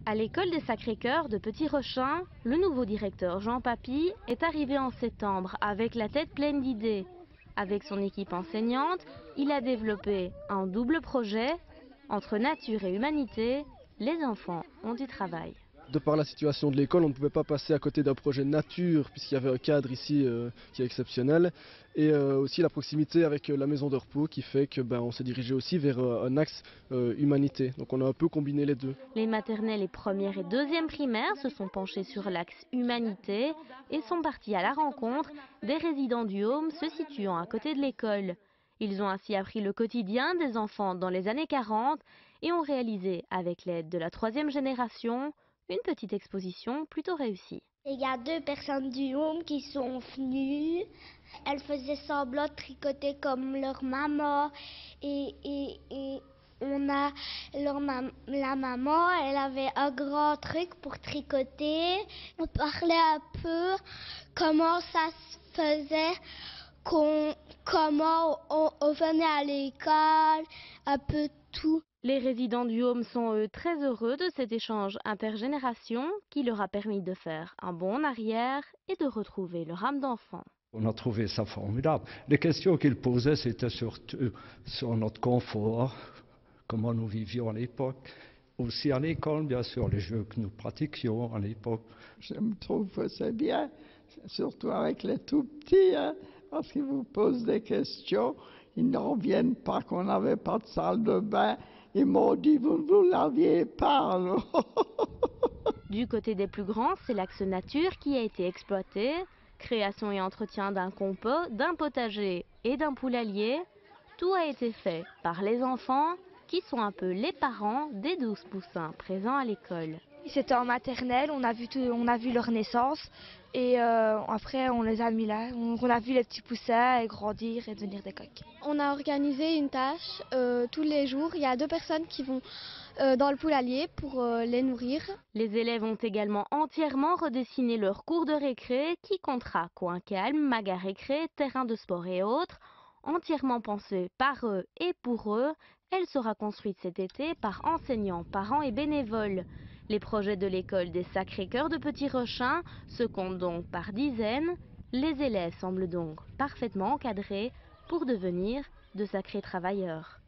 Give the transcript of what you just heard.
À l'école des Sacré-Cœurs de Petit-Rochin, le nouveau directeur Jean Papy est arrivé en septembre avec la tête pleine d'idées. Avec son équipe enseignante, il a développé un double projet. Entre nature et humanité, les enfants ont du travail. De par la situation de l'école, on ne pouvait pas passer à côté d'un projet nature, puisqu'il y avait un cadre ici qui est exceptionnel, et aussi la proximité avec la maison de repos qui fait que on s'est dirigé aussi vers un axe humanité. Donc on a un peu combiné les deux. Les maternelles et premières et deuxièmes primaires se sont penchées sur l'axe humanité et sont partis à la rencontre des résidents du Home se situant à côté de l'école. Ils ont ainsi appris le quotidien des enfants dans les années 40 et ont réalisé, avec l'aide de la troisième génération, une petite exposition plutôt réussie. Il y a 2 personnes du Home qui sont venues. Elles faisaient semblant de tricoter comme leur maman. Et on a la maman, elle avait un grand truc pour tricoter. On parlait un peu comment ça se faisait, comment on venait à l'école, un peu tout. Les résidents du Home sont eux très heureux de cet échange intergénération qui leur a permis de faire un bond en arrière et de retrouver leur âme d'enfant. On a trouvé ça formidable. Les questions qu'ils posaient, c'était surtout sur notre confort, comment nous vivions à l'époque. Aussi à l'école, bien sûr, les jeux que nous pratiquions à l'époque. Je me trouve que c'est bien, surtout avec les tout petits, hein, parce qu'ils vous posent des questions. Ils n'en reviennent pas qu'on n'avait pas de salle de bain. Ils m'ont dit, vous ne vous laviez pas, alors. Du côté des plus grands, c'est l'axe nature qui a été exploité. Création et entretien d'un compost, d'un potager et d'un poulailler. Tout a été fait par les enfants qui sont un peu les parents des 12 poussins présents à l'école. C'était en maternelle, on a vu leur naissance et après on les a mis là. On a vu les petits poussins grandir et devenir des coqs. On a organisé une tâche tous les jours. Il y a 2 personnes qui vont dans le poulailler pour les nourrir. Les élèves ont également entièrement redessiné leur cours de récré qui comptera coin calme, maga récré, terrain de sport et autres. Entièrement pensée par eux et pour eux, elle sera construite cet été par enseignants, parents et bénévoles. Les projets de l'école des Sacré-Cœurs de Petit-Rochin se comptent donc par dizaines. Les élèves semblent donc parfaitement encadrés pour devenir de sacrés travailleurs.